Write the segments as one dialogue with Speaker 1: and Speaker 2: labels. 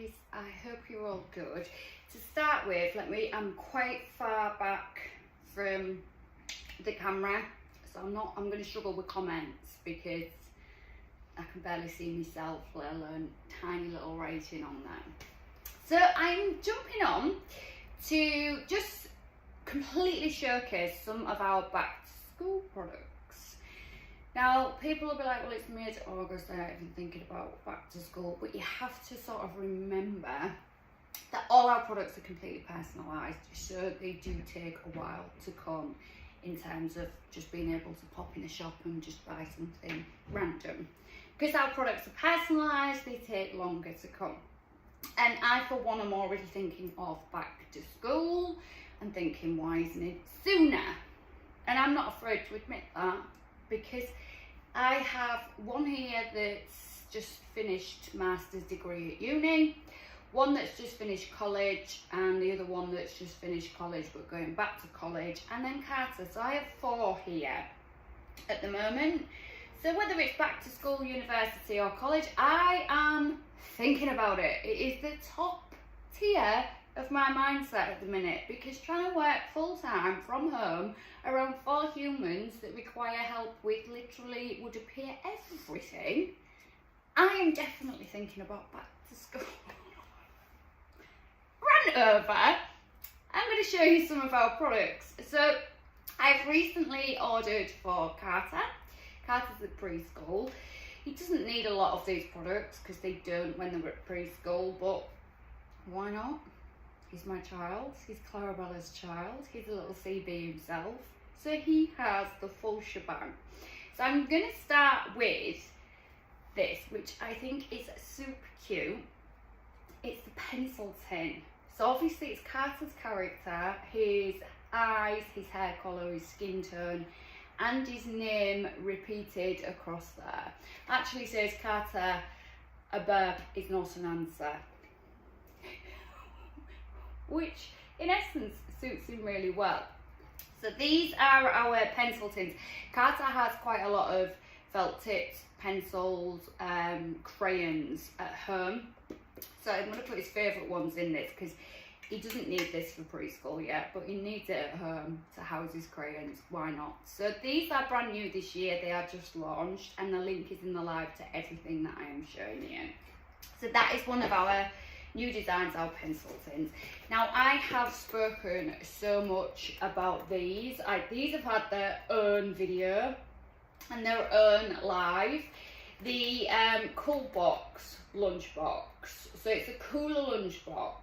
Speaker 1: guys, I hope you're all good. To start with, I'm quite far back from the camera, so I'm going to struggle with comments because I can barely see myself, let alone tiny little writing on there. So I'm jumping on to just completely showcase some of our back to school products. Now, people will be like, well, it's mid-August, they're not even thinking about back to school, but you have to sort of remember that all our products are completely personalised, so they do take a while to come in terms of just being able to pop in a shop and just buy something random. Because our products are personalised, they take longer to come. And I, for one, am already thinking of back to school and thinking, why isn't it sooner? And I'm not afraid to admit that, because I have one here that's just finished master's degree at uni, one that's just finished college, and the other one that's just finished college but going back to college, and then Carter. So I have 4 here at the moment. So whether it's back to school, university or college, I am thinking about it. It is the top tier of my mindset at the minute, because trying to work full-time from home around 4 humans that require help with literally, it would appear, everything, I am definitely thinking about back to school. Run over, I'm going to show you some of our products. So I've recently ordered for Carter. Carter's at preschool. He doesn't need a lot of these products because they don't when they're at preschool, but why not? He's my child, he's Clarabella's child, he's a little CB himself, so he has the full shebang. So I'm going to start with this, which I think is super cute. It's the pencil tin. So obviously it's Carter's character, his eyes, his hair colour, his skin tone, and his name repeated across there. Actually says, Carter, a burp is not an answer. Which in essence suits him really well. So these are our pencil tins. Carter has quite a lot of felt tips, pencils, crayons at home. So I'm going to put his favourite ones in this because he doesn't need this for preschool yet, but he needs it at home to house his crayons. Why not? So these are brand new this year. They are just launched, and the link is in the live to everything that I am showing you. So that is one of our new designs, our pencil tins. Now, I have spoken so much about these. These have had their own video and their own live. The Cool Box lunchbox. So it's a cooler lunchbox.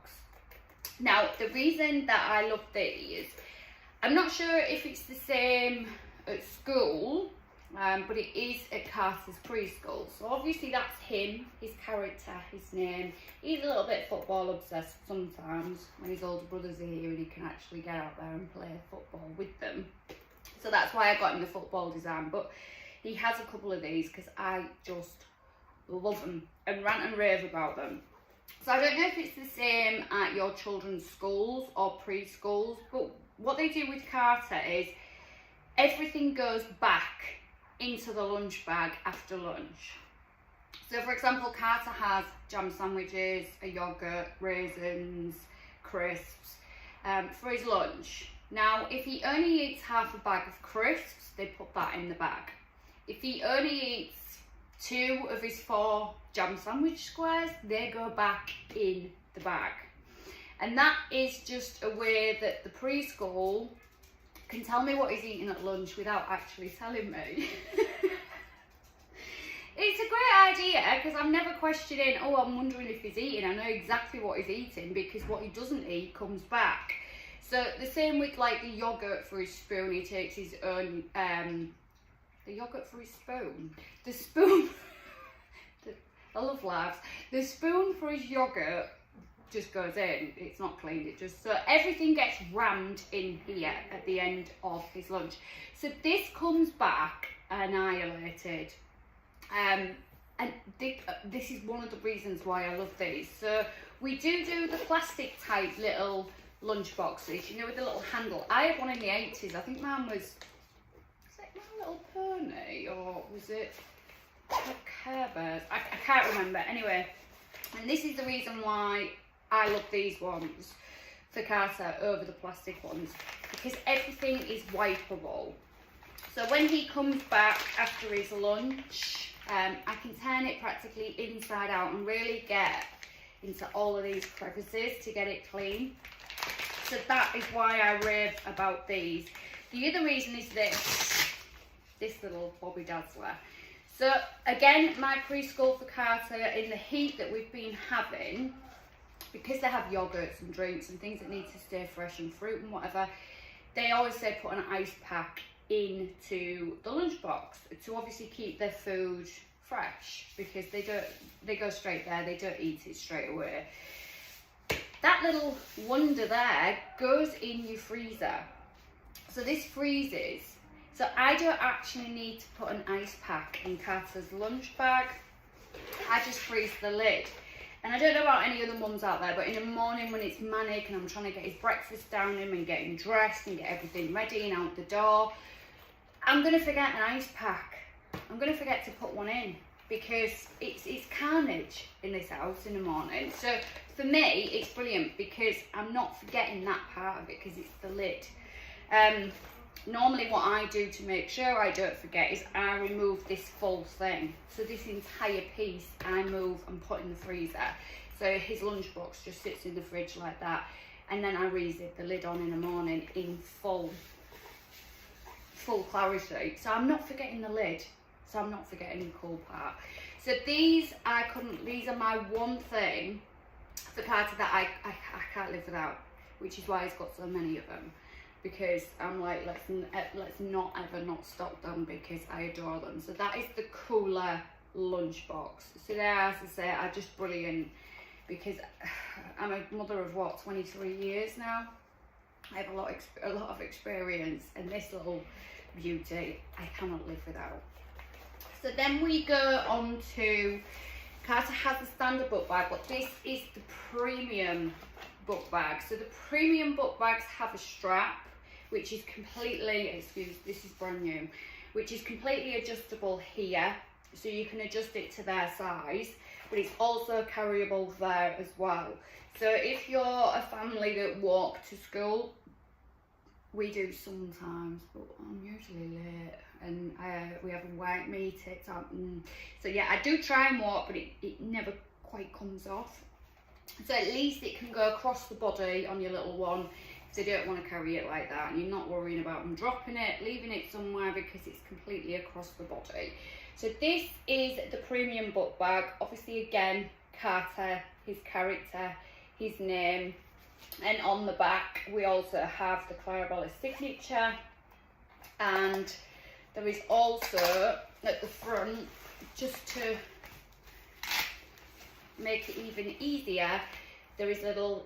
Speaker 1: Now, the reason that I love these, I'm not sure if it's the same at school, but it is at Carter's preschool. So obviously that's him, his character, his name. He's a little bit football obsessed sometimes when his older brothers are here and he can actually get out there and play football with them. So that's why I got him the football design. But he has a couple of these because I just love them and rant and rave about them. So I don't know if it's the same at your children's schools or preschools, but what they do with Carter is everything goes back into the lunch bag after lunch. So for example, Carter has jam sandwiches, a yogurt, raisins, crisps for his lunch. Now, if he only eats half a bag of crisps, they put that in the bag. If he only eats 2 of his 4 jam sandwich squares, they go back in the bag. And that is just a way that the preschool can tell me what he's eating at lunch without actually telling me. It's a great idea because I'm never questioning, oh, I'm wondering if he's eating. I know exactly what he's eating because what he doesn't eat comes back. So the same with like the yogurt for his spoon. He takes his own, the yogurt for his spoon. The spoon, I love laughs. The spoon for his yogurt just goes in, it's not cleaned, it just, so everything gets rammed in here at the end of his lunch. So this comes back annihilated, and this is one of the reasons why I love these. So we do the plastic type little lunch boxes, you know, with the little handle. I had one in the 80s, I think mine was it My Little Pony, or was it Care Bears? I can't remember. Anyway, And this is the reason why I love these ones for Carter over the plastic ones, because everything is wipeable. So when he comes back after his lunch, I can turn it practically inside out and really get into all of these crevices to get it clean. So that is why I rave about these. The other reason is this little Bobby Dazzler. So again, my preschool for Carter, in the heat that we've been having, because they have yogurts and drinks and things that need to stay fresh and fruit and whatever, they always say put an ice pack into the lunchbox to obviously keep their food fresh, because they go straight there, they don't eat it straight away. That little wonder there goes in your freezer. So this freezes. So I don't actually need to put an ice pack in Carter's lunch bag. I just freeze the lid. And I don't know about any other mums out there, but in the morning when it's manic and I'm trying to get his breakfast down him and get him dressed and get everything ready and out the door, I'm going to forget an ice pack. I'm going to forget to put one in, because it's carnage in this house in the morning. So for me, it's brilliant because I'm not forgetting that part of it, because it's the lid. Normally what I do to make sure I don't forget is I remove this full thing. So this entire piece I move and put in the freezer. So his lunchbox just sits in the fridge like that. And then I re-zip the lid on in the morning in full clarity. So I'm not forgetting the lid. So I'm not forgetting the cool part. So these are my one thing for Carter that I can't live without, which is why he's got so many of them. Because I'm like, let's not ever not stock them, because I adore them. So that is the Cooler lunchbox. So there, as I say, are just brilliant, because I'm a mother of 23 years now. I have a lot of experience, and this little beauty I cannot live without. So then we go on to, Carter has a standard book bag, but this is the premium book bag. So the premium book bags have a strap, which is completely, this is brand new, which is completely adjustable here, so you can adjust it to their size, but it's also carryable there as well. So if you're a family that walk to school, we do sometimes, but I'm usually late, and we have a white meet it up, so yeah, I do try and walk, but it never quite comes off. So at least it can go across the body on your little one, if they don't want to carry it like that, and you're not worrying about them dropping it, leaving it somewhere, because it's completely across the body. So this is the premium book bag. Obviously, again, Carter, his character, his name, and on the back we also have the Clarabella signature, and there is also at the front, just to make it even easier, there is little,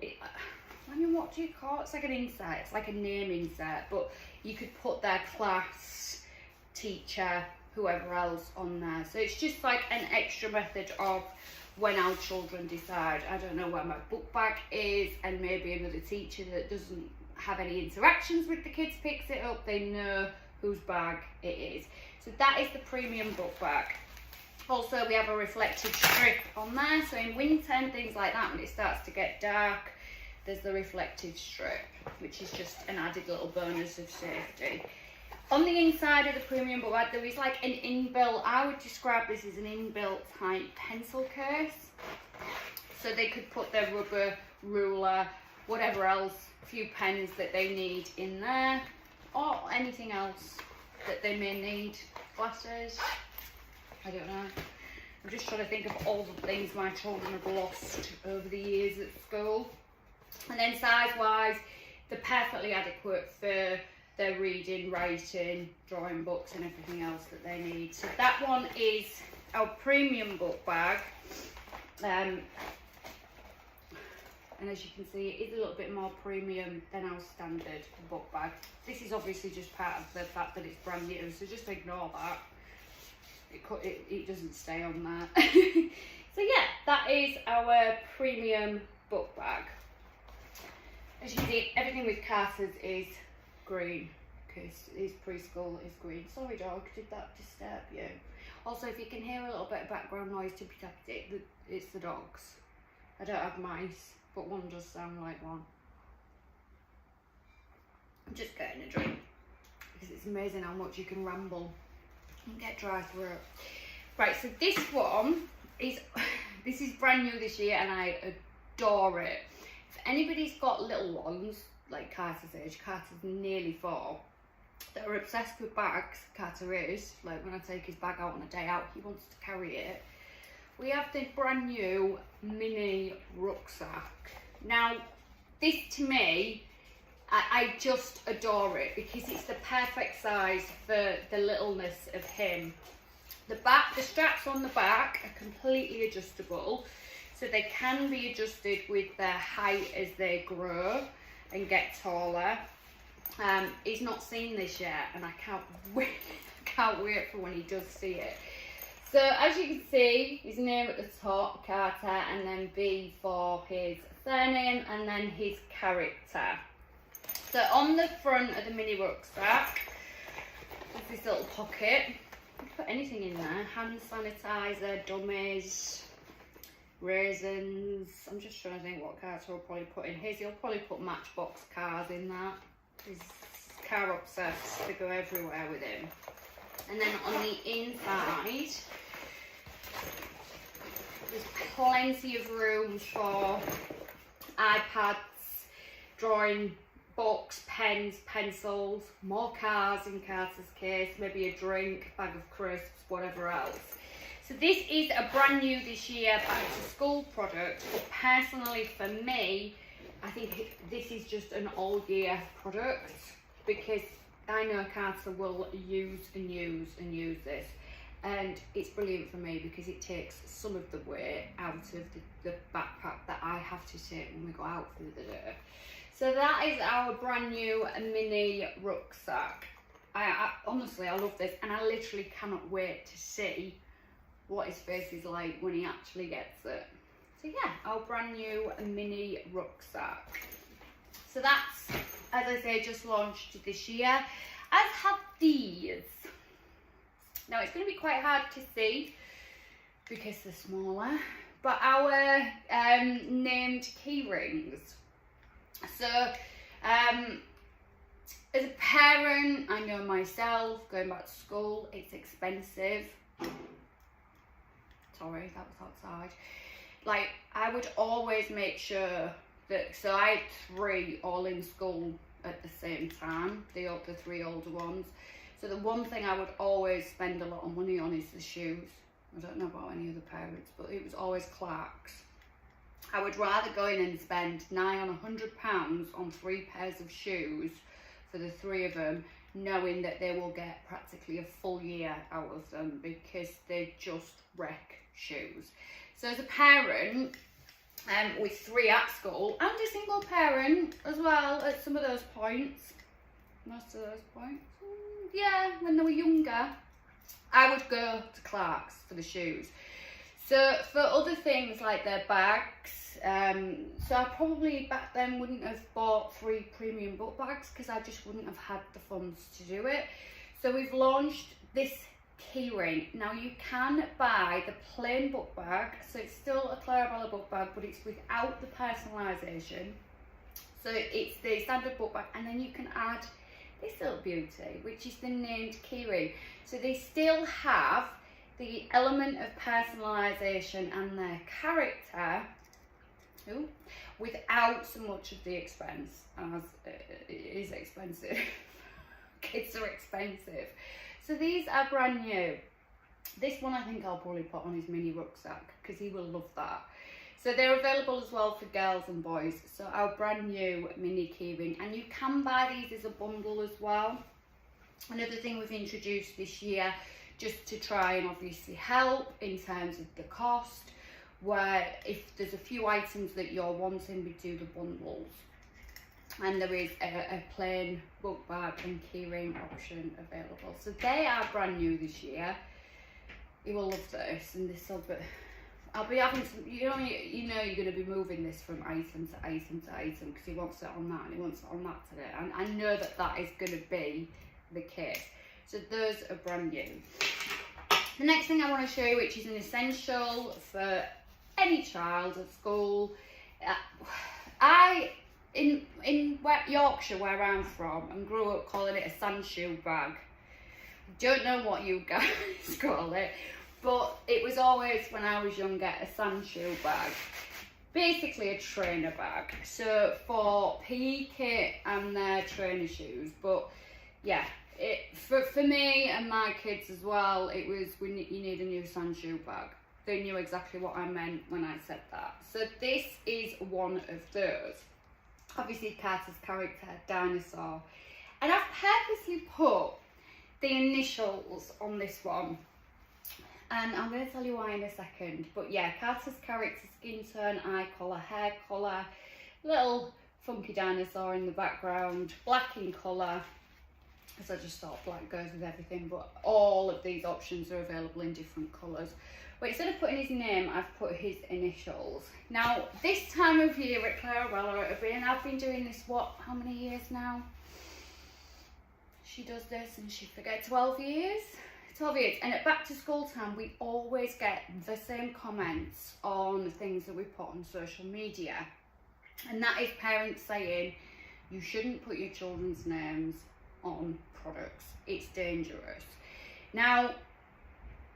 Speaker 1: what do you call it? It's like an insert, it's like a name insert, but you could put their class, teacher, whoever else on there. So it's just like an extra method of when our children decide, I don't know where my book bag is, and maybe another teacher that doesn't have any interactions with the kids picks it up, they know whose bag it is. So that is the premium book bag. Also, we have a reflective strip on there, so in winter and things like that, when it starts to get dark, there's the reflective strip, which is just an added little bonus of safety. On the inside of the premium book bag, there is like an inbuilt, I would describe this as an inbuilt type pencil case. So they could put their rubber, ruler, whatever else, a few pens that they need in there, or anything else that they may need, glasses, I don't know. I'm just trying to think of all the things my children have lost over the years at school. And then size-wise, they're perfectly adequate for their reading, writing, drawing books and everything else that they need. So that one is our premium book bag. And as you can see, it is a little bit more premium than our standard book bag. This is obviously just part of the fact that it's brand new, so just ignore that. It doesn't stay on there. So yeah, that is our premium book bag. As you see, everything with Carter's is green, because his preschool is green. Sorry dog, did that disturb you? Also, if you can hear a little bit of background noise, tippy tappy, it's the dogs. I don't have mice, but one does sound like one. I'm just getting a drink because it's amazing how much you can ramble and get dry throat. Right, so this one is this is brand new this year and I adore it. If anybody's got little ones like Carter's age, Carter's nearly 4, that are obsessed with bags, Carter is, like when I take his bag out on a day out, he wants to carry it. We have this brand new mini rucksack. Now, this to me, I just adore it because it's the perfect size for the littleness of him. The straps on the back are completely adjustable, so they can be adjusted with their height as they grow and get taller. He's not seen this yet, and I can't wait for when he does see it. So as you can see, his name at the top, Carter, and then B for his surname, and then his character. So on the front of the mini rucksack, there's this little pocket. You can put anything in there: hand sanitizer, dummies, raisins. I'm just trying to think what Carter will probably put in his. He'll probably put Matchbox cars in that. He's car obsessed, to go everywhere with him. And then on the inside, there's plenty of room for iPads, drawing books, pens, pencils, more cars in Carter's case, maybe a drink, bag of crisps, whatever else. So this is a brand new this year back to school product, but personally for me, I think this is just an all year product because I know Carter will use and use and use this, and it's brilliant for me because it takes some of the weight out of the backpack that I have to take when we go out for the day. So that is our brand new mini rucksack. I honestly, I love this, and I literally cannot wait to see what his face is like when he actually gets it. So yeah, our brand new mini rucksack. So that's, as I say, just launched this year. As have these. Now it's going to be quite hard to see because they're smaller, but our named key rings. So as a parent, I know myself, going back to school, it's expensive. Sorry, that was outside. Like, I would always make sure that, so I had 3 all in school at the same time, the 3 older ones. So the one thing I would always spend a lot of money on is the shoes. I don't know about any other parents, but it was always Clarks. I would rather go in and spend nigh on £100 on 3 pairs of shoes for the 3 of them, knowing that they will get practically a full year out of them because they just wreck shoes. So as a parent, with 3 at school, and a single parent as well at some of those points, most of those points, yeah, when they were younger, I would go to Clarks for the shoes. So for other things like their bags, so I probably back then wouldn't have bought 3 premium book bags because I just wouldn't have had the funds to do it. So we've launched this keyring. Now you can buy the plain book bag, so it's still a Clarabella book bag, but it's without the personalisation. So it's the standard book bag, and then you can add this little beauty, which is the named keyring. So they still have the element of personalisation and their character, without so much of the expense, as it is expensive. Kids are expensive. So these are brand new. This one I think I'll probably put on his mini rucksack because he will love that. So they're available as well for girls and boys. So our brand new mini keyring, and you can buy these as a bundle as well. Another thing we've introduced this year, just to try and obviously help in terms of the cost, where if there's a few items that you're wanting, we do the bundles. And there is a plain book bag and keyring option available. So they are brand new this year. You will love this, and this will be, I'll be having some, you know you're going to be moving this from item to item to item because he wants it on that and he wants it on that today. And I know that that is going to be the case. So those are brand new. The next thing I want to show you, which is an essential for any child at school. In Yorkshire, where I'm from, and grew up calling it a sandshoe bag. Don't know what you guys call it, but it was always, when I was younger, a sandshoe bag. Basically a trainer bag. So for PE kit and their trainer shoes. But yeah, for me and my kids as well, it was, you need a new sandshoe bag. They knew exactly what I meant when I said that. So this is one of those. Obviously Carter's character, Dinosaur. And I've purposely put the initials on this one. And I'm going to tell you why in a second. But yeah, Carter's character, skin tone, eye colour, hair colour, little funky dinosaur in the background, black in colour. Because I just thought black goes with everything. But all of these options are available in different colours. But instead of putting his name, I've put his initials. Now, this time of year at Clarabella, I've been doing this, how many years now? She does this and she forgets, 12 years? 12 years. And at back to school time, we always get the same comments on things that we put on social media. And that is parents saying, you shouldn't put your children's names on products. It's dangerous. Now,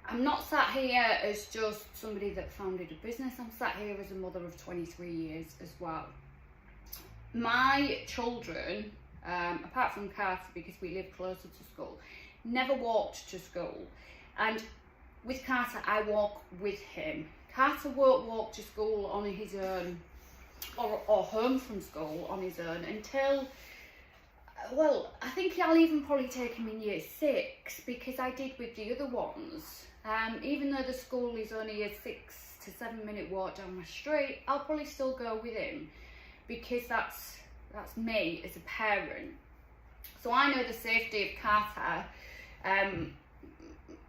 Speaker 1: I'm not sat here as just somebody that founded a business. I'm sat here as a mother of 23 years as well. My children, apart from Carter, because we live closer to school, never walked to school. And with Carter, I walk with him. Carter won't walk to school on his own, or home from school on his own until, well, I think I'll even probably take him in year 6, because I did with the other ones. Even though the school is only a 6 to 7 minute walk down my street, I'll probably still go with him, because that's me as a parent. So I know the safety of Carter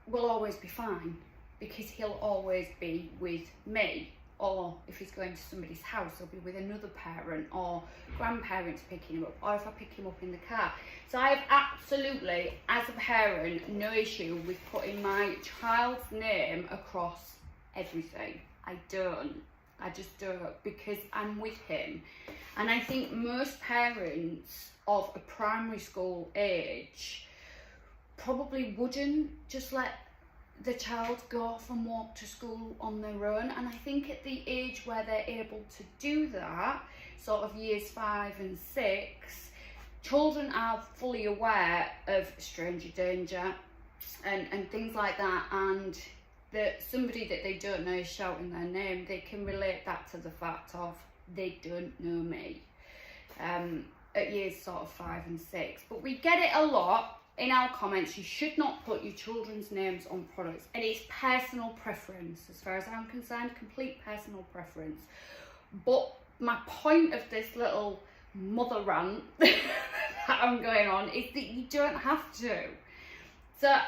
Speaker 1: will always be fine, because he'll always be with me. Or if he's going to somebody's house, he'll be with another parent or grandparents picking him up, or if I pick him up in the car. So I have absolutely, as a parent, no issue with putting my child's name across everything. I just don't, because I'm with him. And I think most parents of a primary school age probably wouldn't just let the child go off and walk to school on their own. And I think at the age where they're able to do that, sort of years 5 and 6, children are fully aware of stranger danger and things like that, and that somebody that they don't know is shouting their name, they can relate that to the fact of, they don't know me, at years sort of 5 and 6. But we get it a lot in our comments. You should not put your children's names on products, and it's personal preference as far as I'm concerned, complete personal preference. But my point of this little mother rant that I'm going on is that you don't have to. So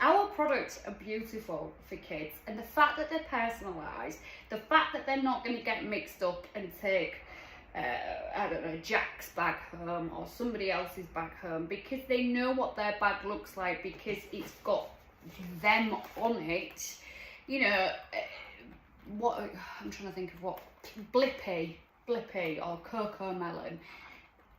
Speaker 1: our products are beautiful for kids, and the fact that they're personalised, the fact that they're not going to get mixed up and take I don't know, Jack's bag home or somebody else's bag home, because they know what their bag looks like, because it's got them on it. You know, what I'm trying to think of, what Blippi or Cocoa Melon.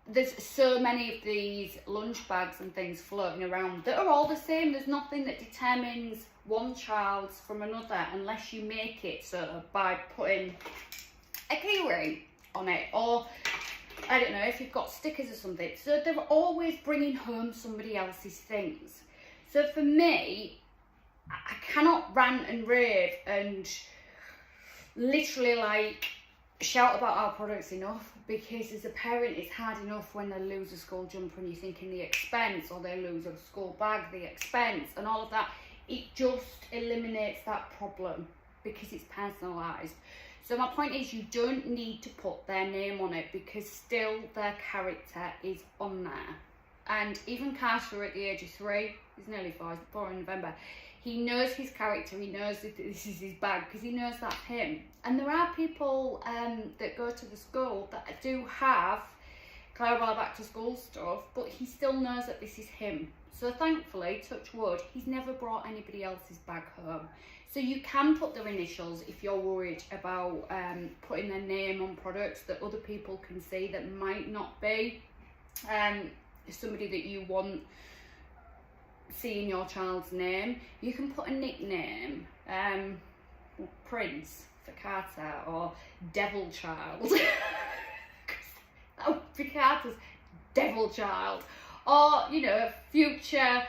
Speaker 1: There's so many of these lunch bags and things floating around that are all the same. There's nothing that determines one child's from another, unless you make it so by putting a keyring on it, or I don't know, if you've got stickers or something. So they're always bringing home somebody else's things. So for me, I cannot rant and rave and literally like shout about our products enough, because as a parent it's hard enough when they lose a school jumper and you're thinking the expense, or they lose a school bag, the expense and all of that. It just eliminates that problem because it's personalised. So my point is, you don't need to put their name on it, because still their character is on there. And even Carter at the age of 3, he's nearly 4, he's 4 in November, he knows his character, he knows that this is his bag, because he knows that's him. And there are people that go to the school that do have Clarabella back to school stuff, but he still knows that this is him. So thankfully, touch wood, he's never brought anybody else's bag home. So you can put their initials if you're worried about putting their name on products that other people can see that might not be somebody that you want seeing your child's name. You can put a nickname, Prince for Carter, or Devil Child. That would be Carter's Devil Child, or you know, future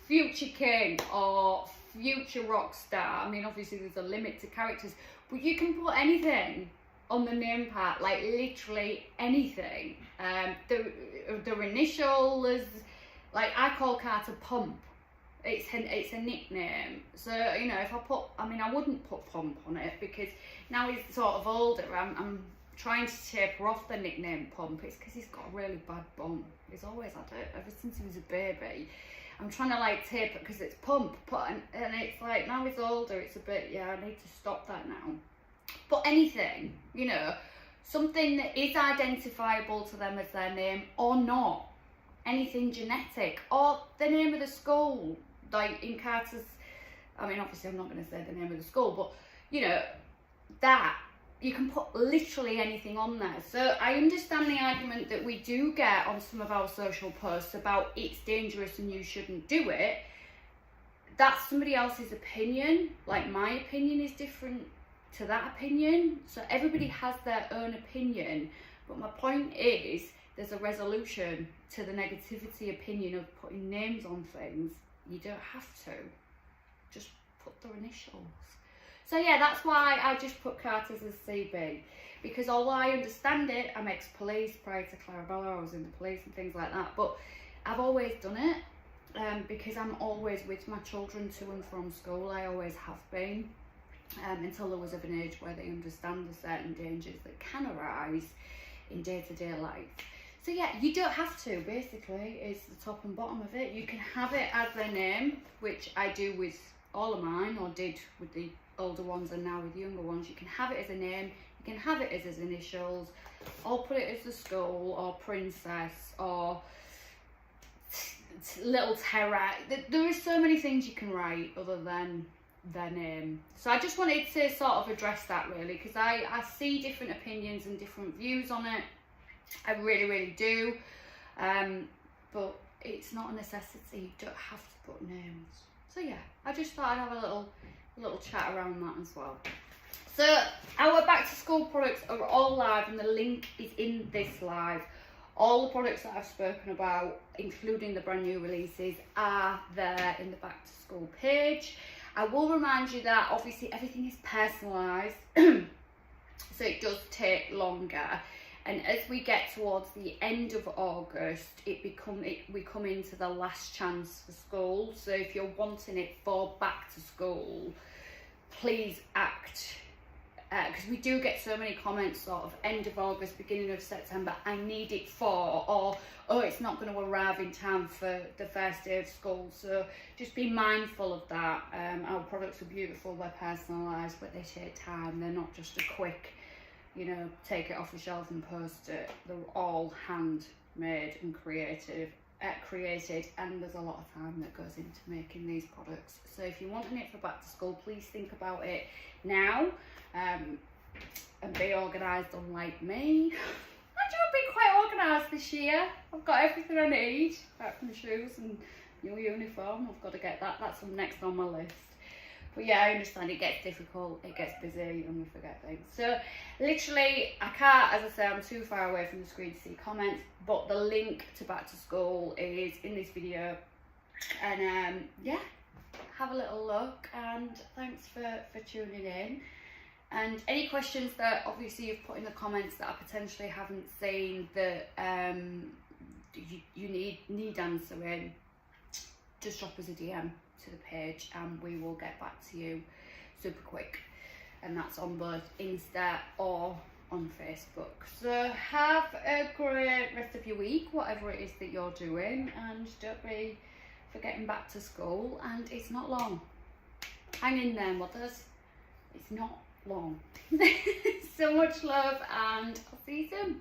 Speaker 1: king, or future rock star. I mean, obviously there's a limit to characters, but you can put anything on the name part, like literally anything. The initial is, like, I call Carter Pump. It's a nickname. So you know, if I put, I mean, I wouldn't put Pump on it because now he's sort of older. I'm trying to taper off the nickname Pump. It's because he's got a really bad bum. He's always had it ever since he was a baby. I'm trying to like tape it because it's Pump, and it's like now he's older, it's a bit, yeah, I need to stop that now. But anything, you know, something that is identifiable to them as their name or not, anything genetic, or the name of the school, like in Carter's, I mean, obviously I'm not going to say the name of the school, but you know, that you can put literally anything on there. So I understand the argument that we do get on some of our social posts about it's dangerous and you shouldn't do it. That's somebody else's opinion. Like, my opinion is different to that opinion. So everybody has their own opinion. But my point is, there's a resolution to the negativity opinion of putting names on things. You don't have to. Just put their initials. So yeah, that's why I just put Carter's as CB, because although I understand it, I'm ex-police. Prior to Clarabella, I was in the police and things like that, but I've always done it because I'm always with my children to and from school. I always have been, until there was of an age where they understand the certain dangers that can arise in day-to-day life. So yeah, you don't have to, basically, is the top and bottom of it. You can have it as their name, which I do with all of mine, or did with the older ones and now with younger ones. You can have it as a name, you can have it as his initials, or put it as the school, or princess, or little terror. There are so many things you can write other than their name. So I just wanted to sort of address that, really, because I see different opinions and different views on it. I really do, but it's not a necessity. You don't have to put names. So yeah, I just thought I'd have a little chat around that as well. So our back to school products are all live, and the link is in this live. All the products that I've spoken about, including the brand new releases, are there in the back to school page. I will remind you that obviously everything is personalised, so it does take longer. And as we get towards the end of August, we come into the last chance for school. So if you're wanting it for back to school, please act. Because we do get so many comments sort of end of August, beginning of September, I need it for, or oh, it's not going to arrive in time for the first day of school. So just be mindful of that. Our products are beautiful, they're personalised, but they take time. They're not just a quick, you know, take it off the shelf and post it. They're all handmade and created, and there's a lot of time that goes into making these products. So if you're wanting it for back to school, please think about it now, and be organised, unlike me. Actually, I've been quite organised this year. I've got everything I need, apart from shoes and new uniform. I've got to get that. That's next on my list. But yeah, I understand it gets difficult, it gets busy, and we forget things. So literally, I can't, as I say, I'm too far away from the screen to see comments, but the link to back to school is in this video. And yeah, have a little look, and thanks for tuning in. And any questions that obviously you've put in the comments that I potentially haven't seen that you need answering, just drop us a DM to the page and we will get back to you super quick. And that's on both Insta or on Facebook. So have a great rest of your week, whatever it is that you're doing, and don't be forgetting back to school. And it's not long. Hang in there, mothers. It's not long. So much love, and I'll see you soon.